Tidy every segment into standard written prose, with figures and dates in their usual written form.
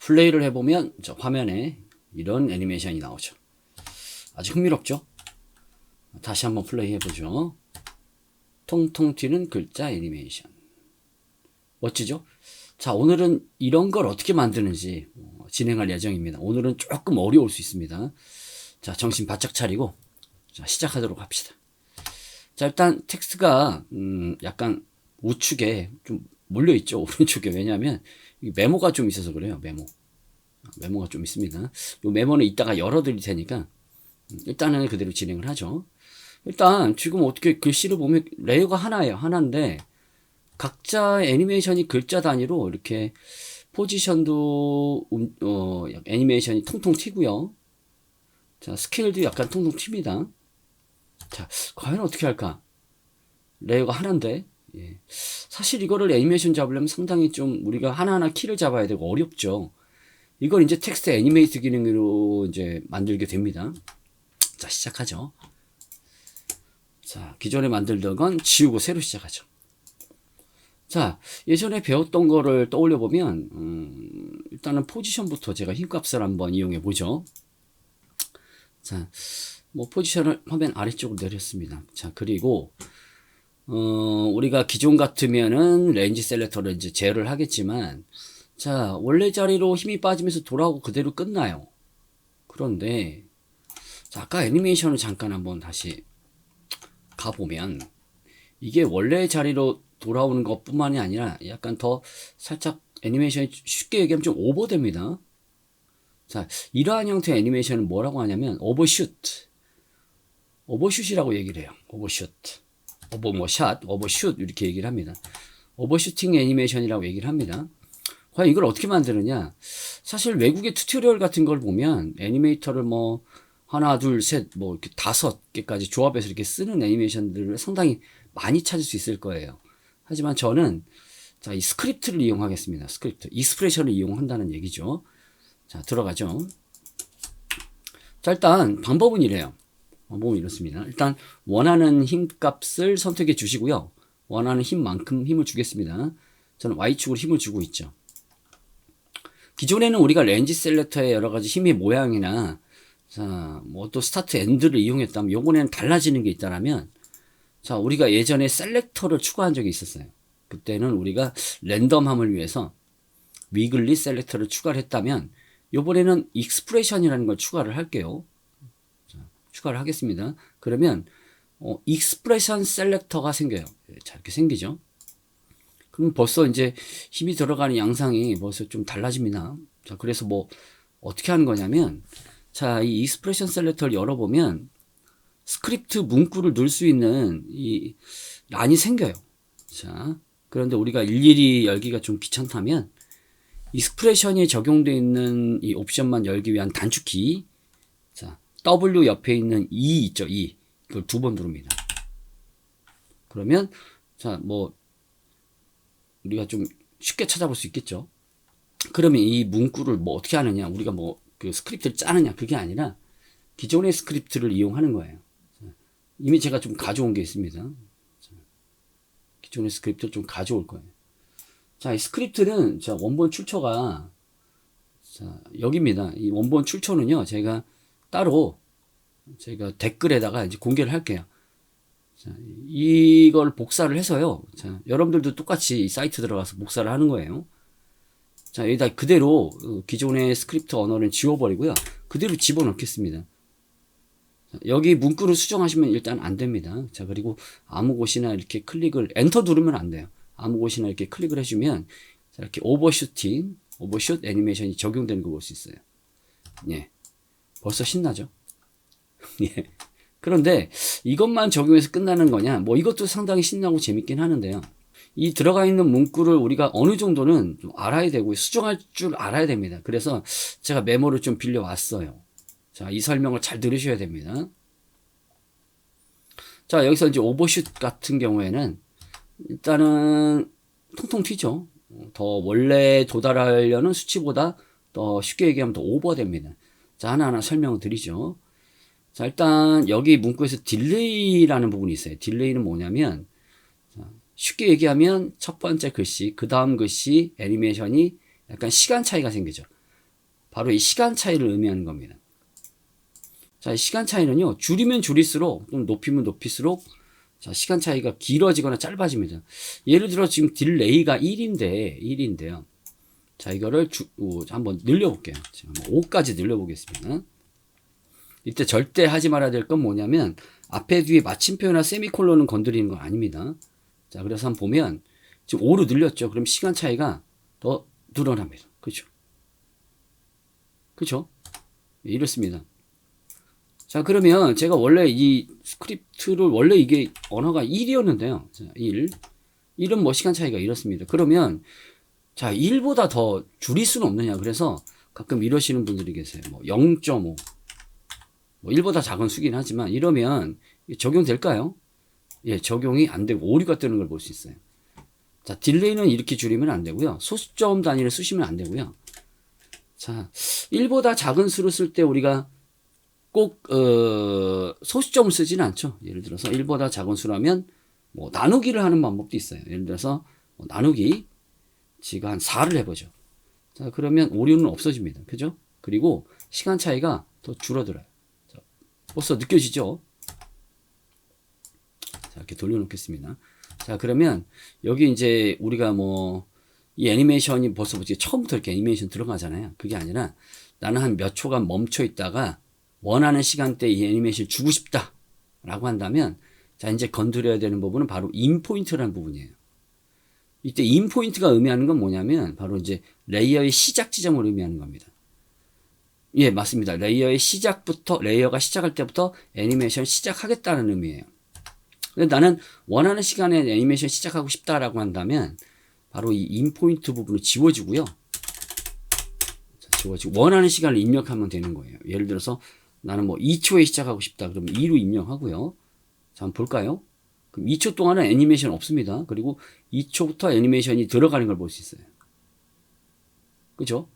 플레이를 해보면 저 화면에 이런 애니메이션이 나오죠. 아주 흥미롭죠? 다시 한번 플레이 해보죠. 통통 튀는 글자 애니메이션. 멋지죠? 자, 오늘은 이런 걸 어떻게 만드는지 진행할 예정입니다. 오늘은 조금 어려울 수 있습니다. 자, 정신 바짝 차리고 자, 시작하도록 합시다. 자, 일단 텍스트가 약간 우측에 좀 몰려있죠. 오른쪽에. 왜냐하면 메모가 좀 있어서 그래요. 메모가 좀 있습니다. 이 메모는 이따가 열어드릴 테니까 일단은 그대로 진행을 하죠. 일단 지금 어떻게 글씨를 보면 레이어가 하나예요. 하나인데 각자 애니메이션이 글자 단위로 이렇게 포지션도 애니메이션이 통통 튀고요. 자, 스케일도 약간 통통 튑니다. 자, 과연 어떻게 할까? 레이어가 하나인데 예. 사실 이거를 애니메이션 잡으려면 상당히 좀 우리가 하나하나 키를 잡아야 되고 어렵죠. 이걸 이제 텍스트 애니메이트 기능으로 이제 만들게 됩니다. 자, 시작하죠. 자, 기존에 만들던 건 지우고 새로 시작하죠. 자, 예전에 배웠던 거를 떠올려 보면 일단은 포지션부터 제가 힘값을 한번 이용해 보죠. 자, 뭐 포지션을 화면 아래쪽으로 내렸습니다. 자, 그리고 우리가 기존 같으면은 레인지 셀렉터를 이제 제어를 하겠지만, 자, 원래 자리로 힘이 빠지면서 돌아오고 그대로 끝나요. 그런데, 자, 아까 애니메이션을 잠깐 한번 다시 가보면, 이게 원래 자리로 돌아오는 것 뿐만이 아니라 약간 더 살짝 애니메이션이 쉽게 얘기하면 좀 오버됩니다. 자, 이러한 형태의 애니메이션은 뭐라고 하냐면, 오버슛이라고 얘기를 해요. 오버슛. 오버슛 이렇게 얘기를 합니다. 오버슈팅 애니메이션이라고 얘기를 합니다. 과연 이걸 어떻게 만드느냐? 사실 외국의 튜토리얼 같은 걸 보면 애니메이터를 뭐 하나, 둘, 셋, 뭐 이렇게 5개까지 조합해서 이렇게 쓰는 애니메이션들을 상당히 많이 찾을 수 있을 거예요. 하지만 저는 자, 이 스크립트를 이용하겠습니다. 스크립트, 익스프레션을 이용한다는 얘기죠. 자, 들어가죠. 자, 일단 방법은 이래요. 방법은 이렇습니다. 일단 원하는 힘값을 선택해 주시고요. 원하는 힘만큼 힘을 주겠습니다. 저는 Y축으로 힘을 주고 있죠. 기존에는 우리가 렌지 셀렉터의 여러 가지 힘의 모양이나 자, 뭐 또 스타트 엔드를 이용했다면 요번에는 달라지는 게 있다면 자, 우리가 예전에 셀렉터를 추가한 적이 있었어요. 그때는 우리가 랜덤함을 위해서 위글리 셀렉터를 추가를 했다면 요번에는 익스프레션이라는 걸 추가를 할게요. 자, 추가를 하겠습니다. 그러면 익스프레션 셀렉터가 생겨요. 자, 이렇게 생기죠. 그럼 벌써 이제 힘이 들어가는 양상이 벌써 좀 달라집니다. 자, 그래서 뭐 어떻게 하는 거냐면 자, 이 익스프레션 셀렉터를 열어보면 스크립트 문구를 넣을 수 있는 이 란이 생겨요. 자, 그런데 우리가 일일이 열기가 좀 귀찮다면 익스프레션이 적용되어 있는 이 옵션만 열기 위한 단축키 자, W 옆에 있는 E 있죠. E. 이걸 2번 누릅니다. 그러면 자, 뭐 우리가 좀 쉽게 찾아볼 수 있겠죠. 그러면 이 문구를 뭐 어떻게 하느냐, 우리가 뭐 그 스크립트를 짜느냐, 그게 아니라 기존의 스크립트를 이용하는 거예요. 이미 제가 좀 가져온 게 있습니다. 기존의 스크립트를 좀 가져올 거예요. 자, 이 스크립트는 자, 원본 출처가 자, 여기입니다. 이 원본 출처는요, 제가 따로 제가 댓글에다가 이제 공개를 할게요. 자, 이걸 복사를 해서요. 자, 여러분들도 똑같이 이 사이트 들어가서 복사를 하는 거예요. 자, 여기다 그대로 기존의 스크립트 언어를 지워버리고요. 그대로 집어넣겠습니다. 자, 여기 문구를 수정하시면 일단 안 됩니다. 자, 그리고 아무 곳이나 이렇게 클릭을, 엔터 누르면 안 돼요. 아무 곳이나 이렇게 클릭을 해주면 자, 이렇게 오버슛 애니메이션이 적용되는 거 볼 수 있어요. 예. 벌써 신나죠? 예. 그런데 이것만 적용해서 끝나는 거냐? 뭐 이것도 상당히 신나고 재밌긴 하는데요. 이 들어가 있는 문구를 우리가 어느 정도는 좀 알아야 되고 수정할 줄 알아야 됩니다. 그래서 제가 메모를 좀 빌려 왔어요. 자, 이 설명을 잘 들으셔야 됩니다. 자, 여기서 이제 오버슛 같은 경우에는 일단은 통통 튀죠. 더 원래 도달하려는 수치보다 더 쉽게 얘기하면 더 오버됩니다. 자, 하나하나 설명을 드리죠. 자, 일단 여기 문구에서 딜레이라는 부분이 있어요. 딜레이는 뭐냐면 쉽게 얘기하면 첫 번째 글씨, 그 다음 글씨 애니메이션이 약간 시간 차이가 생기죠. 바로 이 시간 차이를 의미하는 겁니다. 자, 시간 차이는요, 줄이면 줄일수록, 좀 높이면 높일수록, 자, 시간 차이가 길어지거나 짧아집니다. 예를 들어 지금 딜레이가 1인데요. 자, 이거를 한번 늘려볼게요. 제가 5까지 늘려보겠습니다. 이때 절대 하지 말아야 될 건 뭐냐면, 앞에 뒤에 마침표나 세미콜론은 건드리는 건 아닙니다. 자, 그래서 한번 보면, 지금 5로 늘렸죠. 그럼 시간 차이가 더 늘어납니다. 그렇죠? 그렇죠? 이렇습니다. 자, 그러면 제가 원래 이 스크립트를 원래 이게 언어가 1이었는데요. 자, 1. 1은 뭐 시간 차이가 이렇습니다. 그러면 자, 1보다 더 줄일 수는 없느냐. 그래서 가끔 이러시는 분들이 계세요. 뭐 0.5. 뭐 1보다 작은 수긴 하지만 이러면 적용될까요? 예, 적용이 안 되고 오류가 뜨는 걸 볼 수 있어요. 자, 딜레이는 이렇게 줄이면 안 되고요. 소수점 단위를 쓰시면 안 되고요. 자, 1보다 작은 수를 쓸 때 우리가 꼭 소수점을 쓰지는 않죠. 예를 들어서 1보다 작은 수라면 뭐 나누기를 하는 방법도 있어요. 예를 들어서 뭐 나누기 지가 한 4를 해보죠. 자, 그러면 오류는 없어집니다. 그죠? 그리고 시간 차이가 더 줄어들어요. 자, 벌써 느껴지죠? 자, 이렇게 돌려놓겠습니다. 자, 그러면 여기 이제 우리가 뭐 이 애니메이션이 벌써 처음부터 이렇게 애니메이션 들어가잖아요. 그게 아니라 나는 한 몇 초간 멈춰 있다가 원하는 시간대에 이 애니메이션을 주고 싶다 라고 한다면, 자, 이제 건드려야 되는 부분은 바로 인포인트라는 부분이에요. 이때 인포인트가 의미하는 건 뭐냐면 바로 이제 레이어의 시작 지점을 의미하는 겁니다. 예, 맞습니다. 레이어의 시작부터, 레이어가 시작할 때부터 애니메이션을 시작하겠다는 의미예요. 근데 나는 원하는 시간에 애니메이션 시작하고 싶다라고 한다면 바로 이 인포인트 부분을 지워주고요. 지워지고 원하는 시간을 입력하면 되는 거예요. 예를 들어서 나는 뭐 2초에 시작하고 싶다. 그러면 2로 입력하고요. 자, 한번 볼까요? 그럼 2초 동안은 애니메이션 없습니다. 그리고 2초부터 애니메이션이 들어가는 걸 볼 수 있어요. 그죠?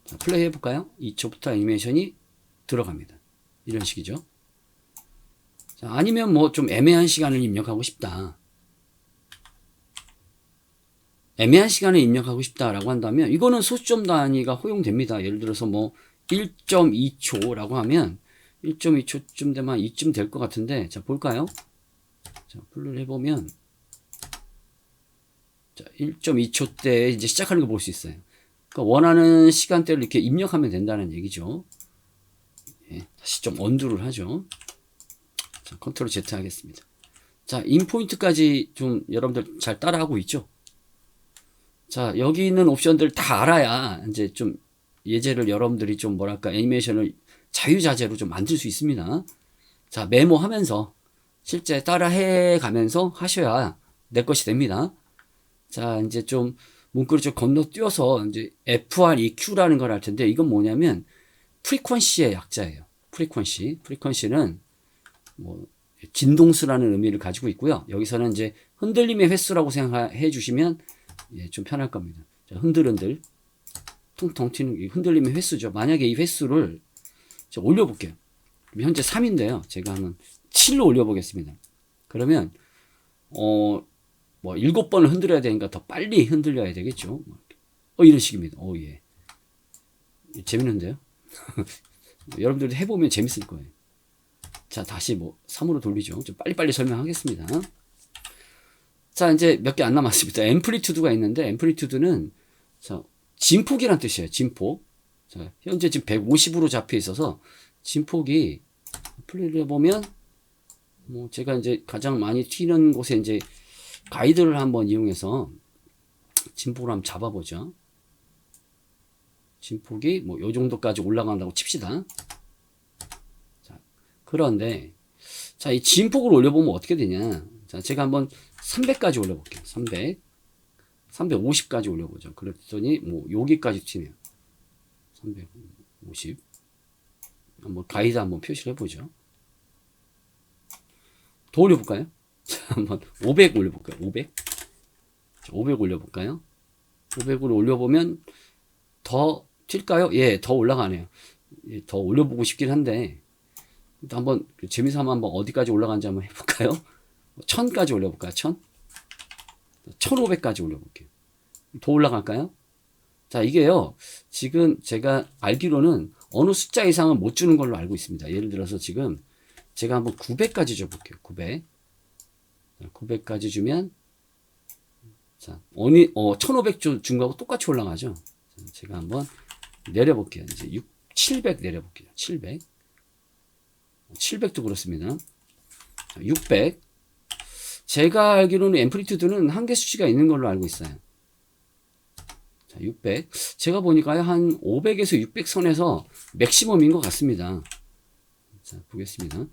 자, 플레이 해볼까요? 2초부터 애니메이션이 들어갑니다. 이런 식이죠. 자, 아니면 뭐 좀 애매한 시간을 입력하고 싶다. 애매한 시간에 입력하고 싶다라고 한다면 이거는 소수점 단위가 허용됩니다. 예를 들어서 뭐 1.2초라고 하면 1.2초쯤 되면 이쯤 될 것 같은데, 자, 볼까요? 자, 플레이를 해보면 자, 1.2초 때 이제 시작하는 거 볼 수 있어요. 그러니까 원하는 시간대를 이렇게 입력하면 된다는 얘기죠. 예, 다시 좀 언두를 하죠. 자, 컨트롤 Z 하겠습니다. 자, 인포인트까지 좀 여러분들 잘 따라하고 있죠? 자, 여기 있는 옵션들 다 알아야 이제 좀 예제를 여러분들이 좀 뭐랄까 애니메이션을 자유자재로 좀 만들 수 있습니다. 자, 메모하면서 실제 따라해 가면서 하셔야 내 것이 됩니다. 자, 이제 좀 문구를 좀 건너뛰어서 이제 FREQ라는 걸 할 텐데, 이건 뭐냐면 프리퀀시의 약자예요. 프리퀀시는 뭐 진동수라는 의미를 가지고 있고요. 여기서는 이제 흔들림의 횟수라고 생각해 주시면 예, 좀 편할 겁니다. 자, 흔들흔들 통통 튀는 이 흔들림의 횟수죠. 만약에 이 횟수를 제가 올려볼게요. 현재 3인데요. 제가 한번 7로 올려보겠습니다. 그러면 뭐 7번을 흔들어야 되니까 더 빨리 흔들려야 되겠죠. 이런 식입니다. 예. 재밌는데요? 여러분들도 해보면 재밌을 거예요. 자, 다시 뭐 3으로 돌리죠. 좀 빨리빨리 설명하겠습니다. 자, 이제 몇 개 안 남았습니다. 앰플리튜드가 있는데, 앰플리튜드는 자, 진폭이란 뜻이에요. 진폭. 자, 현재 지금 150으로 잡혀 있어서 진폭이 플레이를 해보면 뭐 제가 이제 가장 많이 튀는 곳에 이제 가이드를 한번 이용해서 진폭을 한번 잡아보죠. 진폭이 뭐 요 정도까지 올라간다고 칩시다. 자, 그런데 자, 이 진폭을 올려보면 어떻게 되냐. 자, 제가 한번 300까지 올려볼게요. 350까지 올려보죠. 그랬더니 뭐 여기까지 튀네요. 350. 한번 가이드 한번 표시를 해보죠. 더 올려볼까요? 자, 한번 500 올려볼까요? 500. 자, 500 올려볼까요? 500으로 올려보면 더 튈까요? 예, 더 올라가네요. 예, 더 올려보고 싶긴 한데 한번 재미삼아 한번 어디까지 올라간지 한번 해볼까요? 1000까지 올려볼까요? 1000? 1500까지 올려볼게요. 더 올라갈까요? 자, 이게요. 지금 제가 알기로는 어느 숫자 이상은 못 주는 걸로 알고 있습니다. 예를 들어서 지금 제가 한번 900까지 줘볼게요. 900. 900까지 주면, 자, 1500 준 거하고 똑같이 올라가죠. 자, 제가 한번 내려볼게요. 이제 700 내려볼게요. 700. 700도 그렇습니다. 자, 600. 제가 알기로는 앰플리튜드는 한계 수치가 있는 걸로 알고 있어요. 자, 600. 제가 보니까요, 한 500에서 600 선에서 맥시멈인 것 같습니다. 자, 보겠습니다.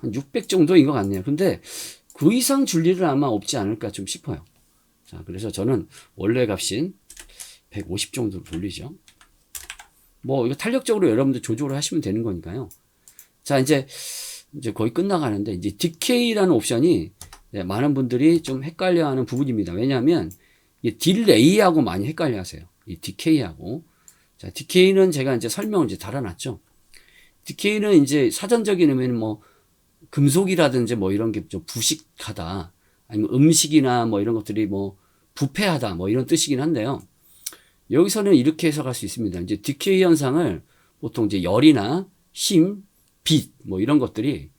한 600 정도인 것 같네요. 근데 그 이상 줄 일은 아마 없지 않을까 좀 싶어요. 자, 그래서 저는 원래 값인 150 정도로 돌리죠. 뭐, 이거 탄력적으로 여러분들 조절을 하시면 되는 거니까요. 자, 이제 거의 끝나가는데, 이제 DK라는 옵션이 많은 분들이 좀 헷갈려 하는 부분입니다. 왜냐하면, 이 딜레이하고 많이 헷갈려 하세요. 이 DK하고. 자, DK는 제가 이제 설명을 이제 달아놨죠. DK는 이제 사전적인 의미는 뭐, 금속이라든지 뭐 이런 게 좀 부식하다. 아니면 음식이나 뭐 이런 것들이 뭐, 부패하다. 뭐 이런 뜻이긴 한데요. 여기서는 이렇게 해석할 수 있습니다. 이제 디케이 현상을 보통 이제 열이나 힘, 빛, 뭐 이런 것들이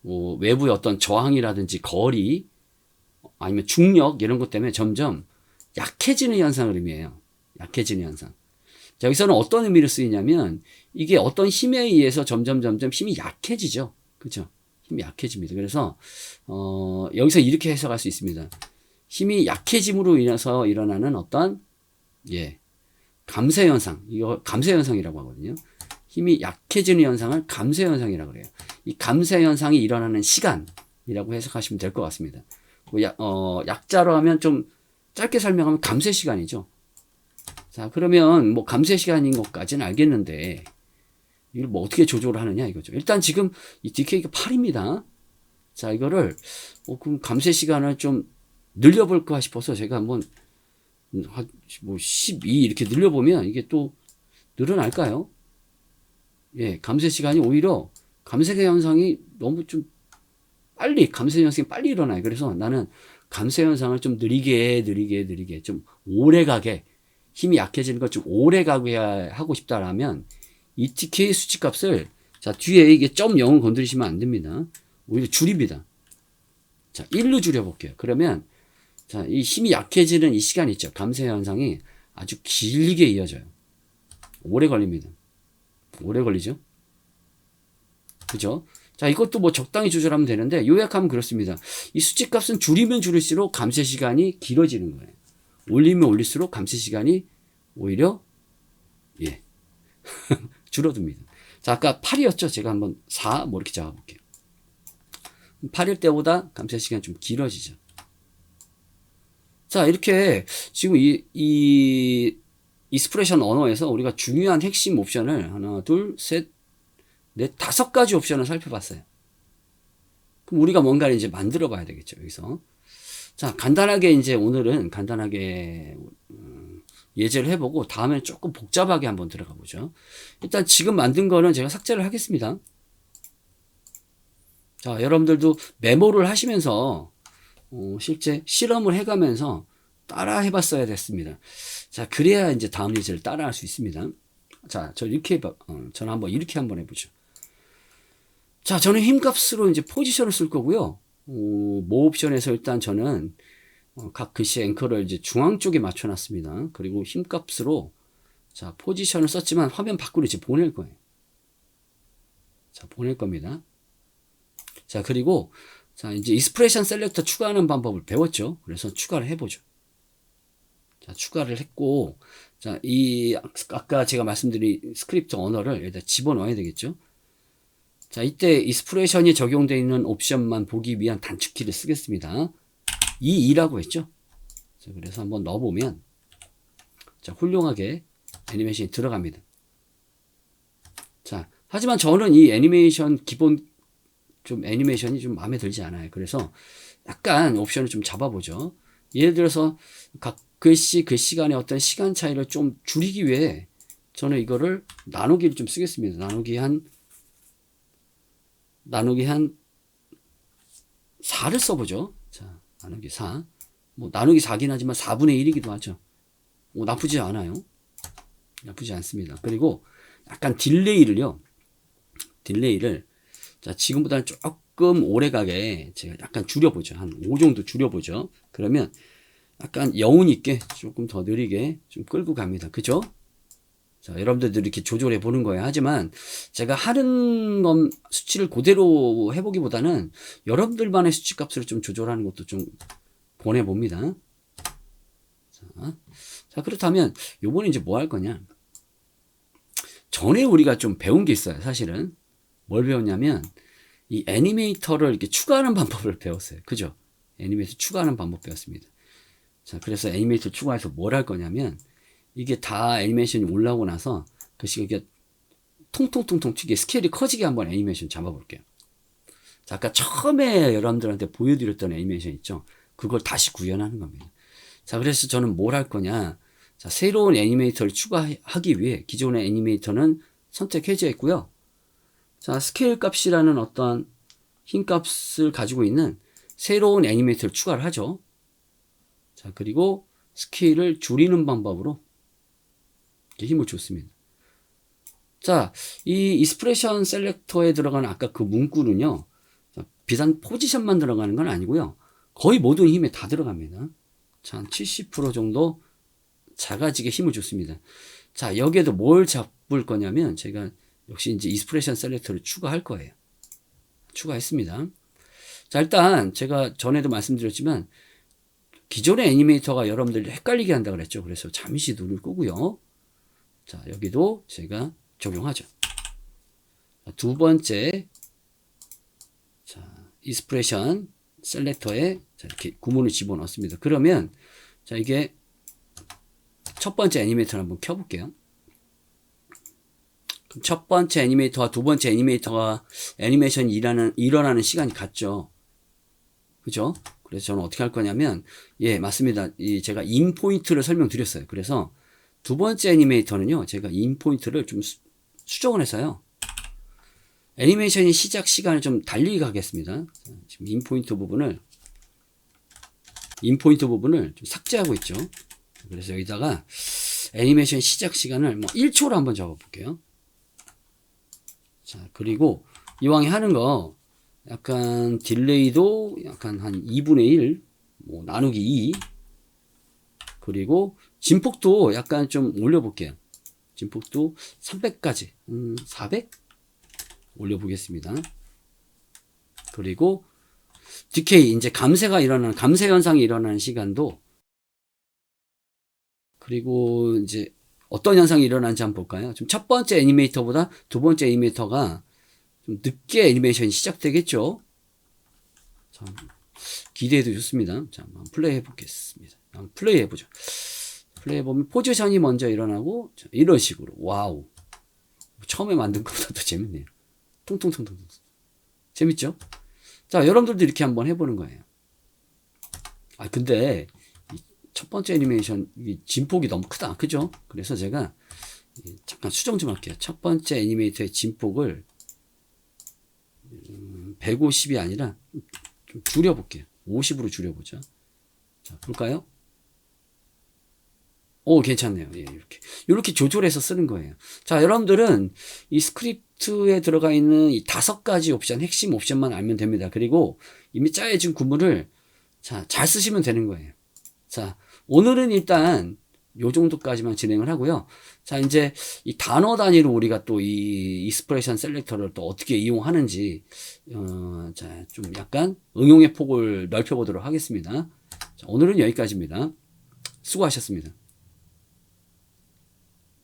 뭐 외부의 어떤 저항이라든지 거리, 아니면 중력 이런 것 때문에 점점 약해지는 현상을 의미해요. 약해지는 현상. 자, 여기서는 어떤 의미로 쓰이냐면 이게 어떤 힘에 의해서 점점 힘이 약해지죠. 그죠? 힘이 약해집니다. 그래서 여기서 이렇게 해석할 수 있습니다. 힘이 약해짐으로 인해서 일어나는 어떤 감쇄 현상, 이거 감쇄 현상이라고 하거든요. 힘이 약해지는 현상을 감쇄 현상이라고 그래요. 이 감쇄 현상이 일어나는 시간이라고 해석하시면 될 것 같습니다. 약자로 하면 좀 짧게 설명하면 감쇄 시간이죠. 자, 그러면 뭐 감쇄 시간인 것까지는 알겠는데 이걸 뭐 어떻게 조절을 하느냐 이거죠. 일단 지금 이 DK가 8입니다. 자, 이거를 그럼 감쇄 시간을 좀 늘려볼까 싶어서 제가 한번 뭐 12 이렇게 늘려보면 이게 또 늘어날까요? 예, 감쇄 시간이 오히려 감쇄 현상이 너무 좀 빨리 감쇄 현상이 빨리 일어나요. 그래서 나는 감쇄 현상을 좀 느리게 좀 오래 가게 힘이 약해지는 걸 좀 오래 가게 하고 싶다라면 이 TK 수치 값을 자 뒤에 이게 0.0을 건드리시면 안 됩니다. 오히려 줄입니다. 자 1로 줄여볼게요. 그러면 자, 이 힘이 약해지는 이 시간 있죠. 감쇄 현상이 아주 길게 이어져요. 오래 걸립니다. 오래 걸리죠. 그죠? 자, 이것도 뭐 적당히 조절하면 되는데 요약하면 그렇습니다. 이 수치 값은 줄이면 줄일수록 감쇄 시간이 길어지는 거예요. 올리면 올릴수록 감쇄 시간이 오히려 줄어듭니다. 자, 아까 8이었죠. 제가 한번 4 뭐 이렇게 잡아볼게요. 8일 때보다 감쇄 시간이 좀 길어지죠. 자, 이렇게 지금 이 익스프레션 언어에서 우리가 중요한 핵심 옵션을 하나, 둘, 셋, 넷, 5가지 옵션을 살펴봤어요. 그럼 우리가 뭔가를 이제 만들어 봐야 되겠죠, 여기서. 자, 간단하게 이제 오늘은 간단하게 예제를 해보고 다음엔 조금 복잡하게 한번 들어가 보죠. 일단 지금 만든 거는 제가 삭제를 하겠습니다. 자, 여러분들도 메모를 하시면서 실제 실험을 해가면서 따라 해봤어야 됐습니다. 자, 그래야 이제 다음 예제를 따라 할 수 있습니다. 자, 저는 한번 이렇게 한번 해보죠. 자, 저는 힘값으로 이제 포지션을 쓸 거고요. 모 옵션에서 일단 저는 각 글씨 앵커를 이제 중앙 쪽에 맞춰놨습니다. 그리고 힘값으로 자, 포지션을 썼지만 화면 밖으로 이제 보낼 거예요. 자, 보낼 겁니다. 자, 그리고 자, 이제 익스프레션 셀렉터 추가하는 방법을 배웠죠. 그래서 추가를 해보죠. 자, 추가를 했고, 자, 아까 제가 말씀드린 스크립트 언어를 여기다 집어넣어야 되겠죠. 자, 이때 익스프레션이 적용되어 있는 옵션만 보기 위한 단축키를 쓰겠습니다. 2라고 했죠. 자, 그래서 한번 넣어보면, 자, 훌륭하게 애니메이션이 들어갑니다. 자, 하지만 저는 이 애니메이션 애니메이션이 좀 마음에 들지 않아요. 그래서 약간 옵션을 좀 잡아보죠. 예를 들어서 각 글씨, 글씨 간의 어떤 시간 차이를 좀 줄이기 위해 저는 이거를 나누기를 좀 쓰겠습니다. 나누기 한 4를 써보죠. 자, 나누기 4. 뭐, 나누기 4긴 하지만 4분의 1이기도 하죠. 나쁘지 않아요. 나쁘지 않습니다. 그리고 약간 딜레이를 자, 지금보다는 조금 오래가게 제가 약간 줄여보죠. 한 5 정도 줄여보죠. 그러면 약간 여운 있게 조금 더 느리게 좀 끌고 갑니다. 그죠? 자, 여러분들도 이렇게 조절해 보는 거예요. 하지만 제가 하는 건 수치를 그대로 해보기보다는 여러분들만의 수치 값을 좀 조절하는 것도 좀 보내봅니다. 자, 그렇다면 요번에 이제 뭐 할 거냐? 전에 우리가 좀 배운 게 있어요. 사실은 뭘 배웠냐면 이 애니메이터를 이렇게 추가하는 방법을 배웠어요. 그죠? 애니메이터 추가하는 방법 배웠습니다. 자, 그래서 애니메이터 추가해서 뭘 할 거냐면 이게 다 애니메이션이 올라오고 나서 그 시간 이게 통통통통 튀게 스케일이 커지게 한번 애니메이션 잡아볼게요. 자, 아까 처음에 여러분들한테 보여드렸던 애니메이션 있죠? 그걸 다시 구현하는 겁니다. 자, 그래서 저는 뭘 할 거냐? 자, 새로운 애니메이터를 추가하기 위해 기존의 애니메이터는 선택해제했고요. 자, 스케일 값이라는 어떤 흰 값을 가지고 있는 새로운 애니메이터를 추가를 하죠. 자, 그리고 스케일을 줄이는 방법으로 힘을 줬습니다. 자, 이 익스프레션 셀렉터에 들어가는 아까 그 문구는요, 비단 포지션만 들어가는 건 아니고요, 거의 모든 힘에 다 들어갑니다. 자, 한 70% 정도 작아지게 힘을 줬습니다. 자, 여기에도 뭘 잡을 거냐면, 제가 역시 이제 익스프레션 셀렉터를 추가할 거예요. 추가했습니다. 자, 일단 제가 전에도 말씀드렸지만, 기존의 애니메이터가 여러분들 헷갈리게 한다 그랬죠. 그래서 잠시 눈을 끄고요. 자, 여기도 제가 적용하죠. 자, 두 번째, 자, 익스프레션 셀렉터에 자, 이렇게 구문을 집어넣습니다. 그러면, 자, 이게 첫 번째 애니메이터를 한번 켜볼게요. 그럼 첫 번째 애니메이터와 두 번째 애니메이터가 애니메이션이 일어나는 시간이 같죠. 그죠? 그래서 저는 어떻게 할 거냐면, 예, 맞습니다. 제가 인 포인트를 설명드렸어요. 그래서 두 번째 애니메이터는요, 제가 인 포인트를 좀 수정을 해서요, 애니메이션이 시작 시간을 좀 달리 가겠습니다. 지금 인 포인트 부분을 좀 삭제하고 있죠. 그래서 여기다가 애니메이션 시작 시간을 뭐 1초로 한번 적어 볼게요. 자, 그리고 이왕에 하는 거 약간 딜레이도 약간 한 2분의 1, 뭐 나누기 2, 그리고 진폭도 약간 좀 올려볼게요. 진폭도 300까지, 400? 올려보겠습니다. 그리고 디케이, 이제 감쇄 현상이 일어나는 시간도, 그리고 이제 어떤 현상이 일어나는지 한번 볼까요? 좀 첫 번째 애니메이터보다 두 번째 애니메이터가 좀 늦게 애니메이션이 시작되겠죠? 자, 기대해도 좋습니다. 자, 한번 플레이 해보겠습니다. 한번 플레이 해보죠. 플레이 해보면 포지션이 먼저 일어나고, 자, 이런 식으로. 와우. 처음에 만든 것보다 더 재밌네요. 통통통통. 재밌죠? 자, 여러분들도 이렇게 한번 해보는 거예요. 아, 근데, 첫 번째 애니메이션, 진폭이 너무 크다. 그죠? 그래서 제가, 잠깐 수정 좀 할게요. 첫 번째 애니메이터의 진폭을, 150이 아니라, 좀 줄여볼게요. 50으로 줄여보죠. 자, 볼까요? 오, 괜찮네요. 예, 이렇게 조절해서 쓰는 거예요. 자, 여러분들은 이 스크립트에 들어가 있는 이 5가지 옵션, 핵심 옵션만 알면 됩니다. 그리고 이미 짜여진 구문을, 자, 잘 쓰시면 되는 거예요. 자, 오늘은 일단 요 정도까지만 진행을 하고요. 자, 이제 이 단어 단위로 우리가 또 이 익스프레션 셀렉터를 또 어떻게 이용하는지, 자, 좀 약간 응용의 폭을 넓혀보도록 하겠습니다. 자, 오늘은 여기까지입니다. 수고하셨습니다.